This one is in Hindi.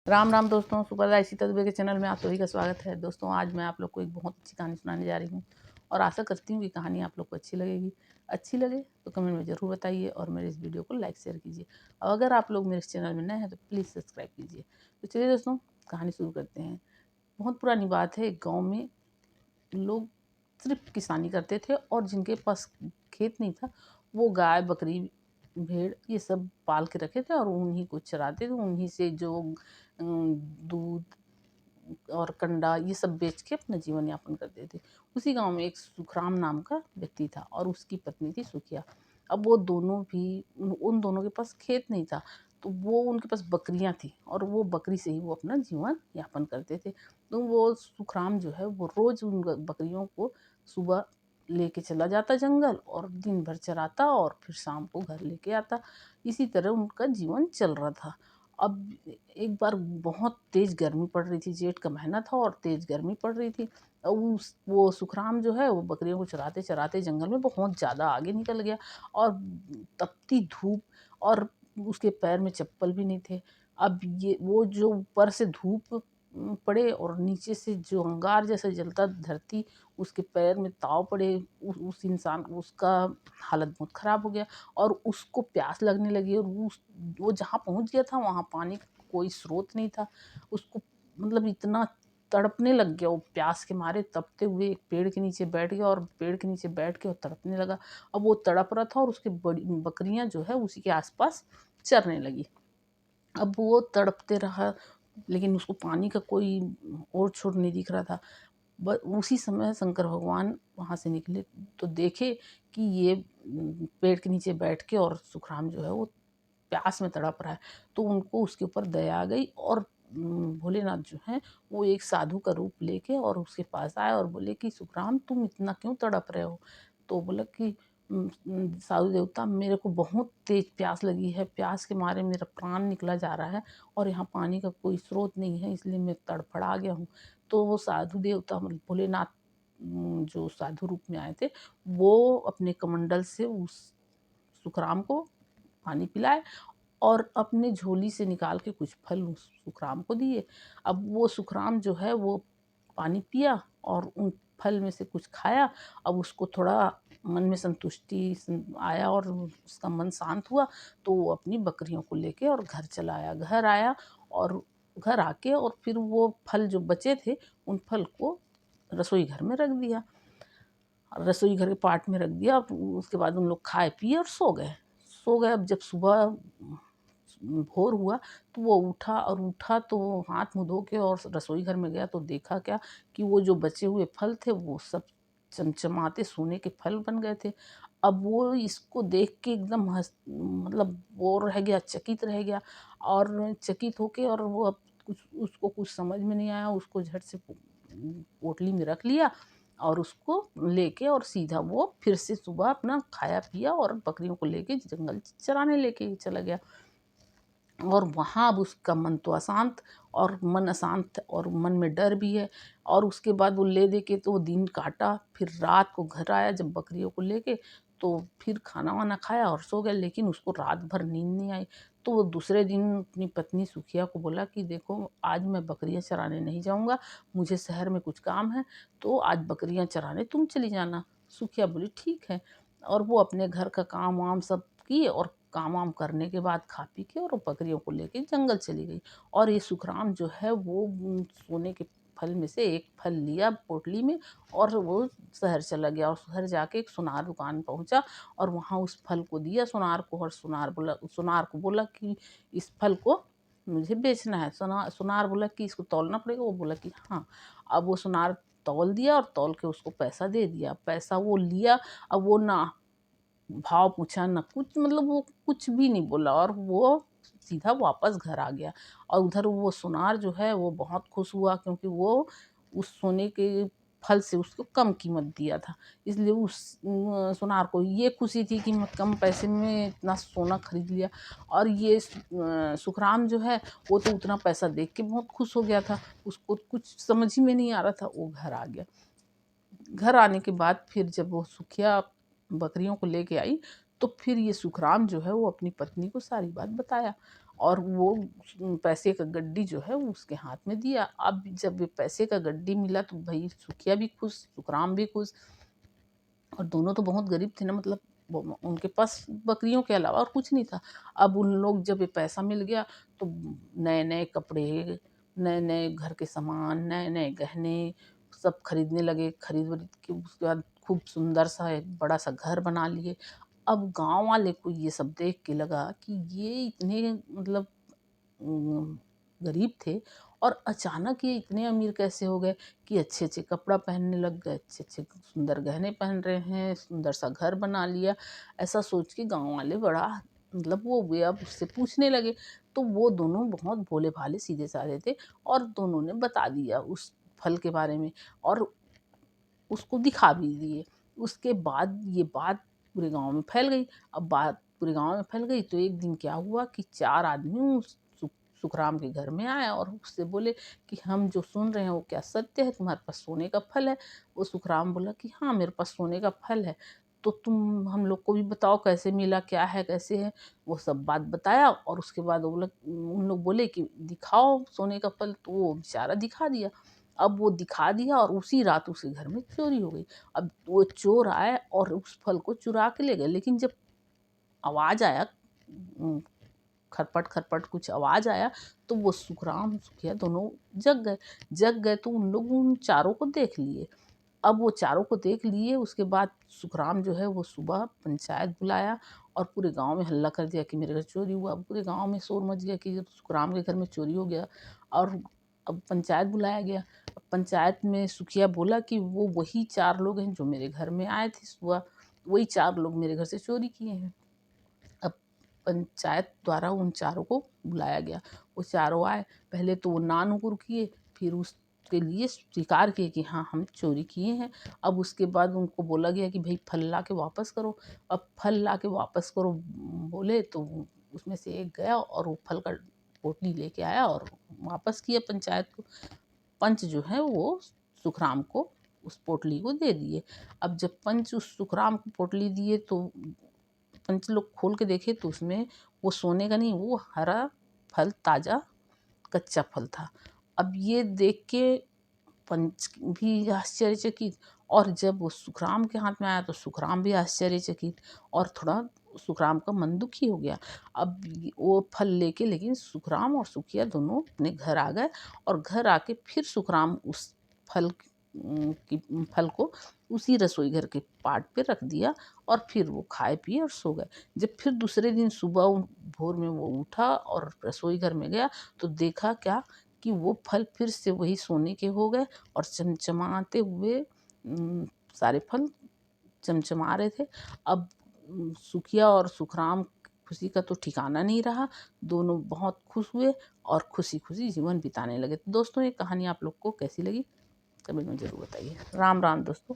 राम राम दोस्तों, सुपरदाय शीतल दुबे के चैनल में आप सभी का स्वागत है। दोस्तों, आज मैं आप लोग को एक बहुत अच्छी कहानी सुनाने जा रही हूँ और आशा करती हूँ कि कहानी आप लोग को अच्छी लगेगी। अच्छी लगे तो कमेंट में ज़रूर बताइए और मेरे इस वीडियो को लाइक शेयर कीजिए। और अगर आप लोग मेरे इस चैनल में नए हैं तो प्लीज़ सब्सक्राइब कीजिए। तो चलिए दोस्तों, कहानी शुरू करते हैं। बहुत पुरानी बात है, एक गाँव में लोग सिर्फ किसानी करते थे और जिनके पास खेत नहीं था वो गाय बकरी भेड़ ये सब पाल के रखे थे और उन्हीं को चराते थे। उन्हीं से जो दूध और कंडा ये सब बेच के अपना जीवन यापन करते थे। उसी गांव में एक सुखराम नाम का व्यक्ति था और उसकी पत्नी थी सुखिया। अब वो दोनों भी उन दोनों के पास खेत नहीं था, तो वो उनके पास बकरियां थी और वो बकरी से ही वो अपना जीवन यापन करते थे। तो वो सुखराम जो है वो रोज़ उन बकरियों को सुबह लेके चला जाता जंगल और दिन भर चराता और फिर शाम को घर लेके आता। इसी तरह उनका जीवन चल रहा था। अब एक बार बहुत तेज़ गर्मी पड़ रही थी, जेठ का महीना था और तेज़ गर्मी पड़ रही थी। उस वो सुखराम जो है वो बकरियों को चराते-चराते जंगल में बहुत ज़्यादा आगे निकल गया और तपती धूप और उसके पैर में चप्पल भी नहीं थे। अब ये वो जो ऊपर से धूप पड़े और नीचे से जो अंगार जैसा जलता धरती, उसके पैर में ताव पड़े, उस इंसान उसका हालत बहुत ख़राब हो गया और उसको प्यास लगने लगी और वो जहाँ पहुँच गया था वहाँ पानी का कोई स्रोत नहीं था। उसको मतलब इतना तड़पने लग गया वो प्यास के मारे, तपते हुए एक पेड़ के नीचे बैठ गया और पेड़ के नीचे बैठ के वो तड़पने लगा। अब वो तड़प रहा था और उसकी बड़ी बकरियाँ जो है उसी के आस-पास चरने लगी। अब वो तड़पते रहा लेकिन उसको पानी का कोई ओर-छोर नहीं दिख रहा था। उसी समय शंकर भगवान वहाँ से निकले तो देखे कि ये पेड़ के नीचे बैठ के और सुखराम जो है वो प्यास में तड़प रहा है। तो उनको उसके ऊपर दया आ गई और भोलेनाथ जो हैं वो एक साधु का रूप लेके और उसके पास आए और बोले कि सुखराम, तुम इतना क्यों तड़प रहे हो? तो बोला कि साधु देवता, मेरे को बहुत तेज प्यास लगी है, प्यास के मारे मेरा प्राण निकला जा रहा है और यहाँ पानी का कोई स्रोत नहीं है, इसलिए मैं तड़फड़ा गया हूँ। तो वो साधु देवता मतलब भोलेनाथ जो साधु रूप में आए थे, वो अपने कमंडल से उस सुखराम को पानी पिलाए और अपने झोली से निकाल के कुछ फल उस सुखराम को दिए। अब वो सुखराम जो है वो पानी पिया और उन फल में से कुछ खाया। अब उसको थोड़ा मन में संतुष्टि आया और उसका मन शांत हुआ, तो वो अपनी बकरियों को लेके और घर चला आया। घर आया और घर आके और फिर वो फल जो बचे थे उन फल को रसोई घर में रख दिया। रसोई घर के पाट में रख दिया। अब उसके बाद उन लोग खाए पिए और सो गए। अब जब सुबह भोर हुआ तो वो उठा तो हाथ मुँह धो के और रसोई घर में गया तो देखा क्या कि वो जो बचे हुए फल थे वो सब चमचमाते सोने के फल बन गए थे। अब वो इसको देख के एकदम मतलब वो रह गया, चकित रह गया और चकित होके और वो अब कुछ समझ में नहीं आया। उसको झट से पोटली में रख लिया और उसको लेके और सीधा वो फिर से सुबह अपना खाया पिया और बकरियों को लेके जंगल चराने लेके चला गया। और वहाँ अब उसका मन तो अशांत और मन अशांत और मन में डर भी है। और उसके बाद वो ले दे के तो वो दिन काटा, फिर रात को घर आया जब बकरियों को लेके, तो फिर खाना वाना खाया और सो गया। लेकिन उसको रात भर नींद नहीं आई। तो वो दूसरे दिन अपनी पत्नी सुखिया को बोला कि देखो, आज मैं बकरियां चराने नहीं जाऊंगा, मुझे शहर में कुछ काम है, तो आज बकरियां चराने तुम चली जाना। सुखिया बोली ठीक है। और वो अपने घर का काम वाम सब किए और काम वाम करने के बाद खा पी के और वो बकरियों को लेके जंगल चली गई। और ये सुखराम जो है वो सोने के फल में से एक फल लिया पोटली में और वो शहर चला गया और शहर जाके एक सुनार दुकान पहुंचा और वहाँ उस फल को दिया सुनार को। और सुनार को बोला कि इस फल को मुझे बेचना है। सुनार बोला कि इसको तौलना पड़ेगा। वो बोला कि हाँ। अब वो सुनार तौल दिया और तौल के उसको पैसा दे दिया। पैसा वो लिया। अब वो ना भाव पूछा ना कुछ, मतलब वो कुछ भी नहीं बोला और वो सीधा वापस घर आ गया। और उधर वो सुनार जो है वो बहुत खुश हुआ क्योंकि वो उस सोने के फल से उसको कम कीमत दिया था। इसलिए उस सुनार को ये खुशी थी कि मैं कम पैसे में इतना सोना खरीद लिया। और ये सुखराम जो है वो तो उतना पैसा देख के बहुत खुश हो गया था। उसको कुछ समझ ही में नहीं आ रहा था। वो घर आ गया। घर आने के बाद फिर जब वो सुखिया बकरियों को लेके आई तो फिर ये सुखराम जो है वो अपनी पत्नी को सारी बात बताया। और वो पैसे का गड्डी जो है वो उसके हाथ में दिया। अब जब ये पैसे का गड्डी मिला तो भाई सुखिया भी खुश, सुखराम भी खुश, और दोनों तो बहुत गरीब थे ना, मतलब उनके पास बकरियों के अलावा और कुछ नहीं था। अब उन लोग जब ये पैसा मिल गया तो नए नए कपड़े, नए नए घर के सामान, नए नए गहने सब खरीदने लगे। खरीद वरीद के उसके बाद खूब सुंदर सा एक बड़ा सा घर बना लिए। अब गांव वाले को ये सब देख के लगा कि ये इतने मतलब गरीब थे और अचानक ये इतने अमीर कैसे हो गए कि अच्छे अच्छे कपड़ा पहनने लग गए, अच्छे अच्छे सुंदर गहने पहन रहे हैं, सुंदर सा घर बना लिया। ऐसा सोच के गांव वाले बड़ा मतलब वो हुए, अब उससे पूछने लगे। तो वो दोनों बहुत भोले भाले सीधे साधे थे और दोनों ने बता दिया उस फल के बारे में और उसको दिखा भी दिए। उसके बाद ये बात पूरे गाँव में फैल गई। अब बात पूरे गाँव में फैल गई तो एक दिन क्या हुआ कि 4 आदमी उस सुखराम के घर में आए और उससे बोले कि हम जो सुन रहे हैं वो क्या सत्य है? तुम्हारे पास सोने का फल है? वो सुखराम बोला कि हाँ, मेरे पास सोने का फल है। तो तुम हम लोग को भी बताओ कैसे मिला, क्या है, कैसे है? वो सब बात बताया और उसके बाद वो लोग उन लोग बोले कि दिखाओ सोने का फल, तो वो बेचारा दिखा दिया। अब वो दिखा दिया और उसी रात उसके घर में चोरी हो गई। अब वो चोर आए और उस फल को चुरा के ले गए, लेकिन जब आवाज़ आया खरपट खरपट कुछ आवाज़ आया तो वो सुखराम सुखिया दोनों जग गए। जग गए तो उन लोग उन चारों को देख लिए। अब वो चारों को देख लिए, उसके बाद सुखराम जो है वो सुबह पंचायत बुलाया और पूरे गांव में हल्ला कर दिया कि मेरे घर चोरी हुआ। अब पूरे गांव में शोर मच गया कि सुखराम के घर में चोरी हो गया। और अब पंचायत बुलाया गया। अब पंचायत में सुखिया बोला कि वो वही 4 लोग हैं जो मेरे घर में आए थे सुबह, वही 4 लोग मेरे घर से चोरी किए हैं। अब पंचायत द्वारा उन चारों को बुलाया गया। वो चारों आए, पहले तो वो ना-नुकुर किए, फिर उसके लिए स्वीकार किए कि हाँ, हम चोरी किए हैं। अब उसके बाद उनको बोला गया कि भई फल ला के वापस करो। अब फल ला के वापस करो बोले तो उसमें से एक गया और वो फल का पोटली लेके आया और वापस किया पंचायत को। पंच जो है वो सुखराम को उस पोटली को दे दिए। अब जब पंच उस सुखराम को पोटली दिए तो पंच लोग खोल के देखे तो उसमें वो सोने का नहीं, वो हरा फल, ताज़ा कच्चा फल था। अब ये देख के पंच भी आश्चर्यचकित, और जब वो सुखराम के हाथ में आया तो सुखराम भी आश्चर्यचकित और थोड़ा सुखराम का मन दुखी हो गया। अब वो फल लेके लेकिन सुखराम और सुखिया दोनों अपने घर आ गए और घर आके फिर सुखराम उस फल की फल को उसी रसोई घर के पाट पे रख दिया और फिर वो खाए पिए और सो गए। जब फिर दूसरे दिन सुबह भोर में वो उठा और रसोई घर में गया तो देखा क्या कि वो फल फिर से वही सोने के हो गए और चमचमाते हुए सारे फल चमचमा रहे थे। अब सुखिया और सुखराम खुशी का तो ठिकाना नहीं रहा। दोनों बहुत खुश हुए और खुशी-खुशी जीवन बिताने लगे। तो दोस्तों, ये कहानी आप लोग को कैसी लगी? कमेंट में ज़रूर बताइए। राम राम दोस्तों।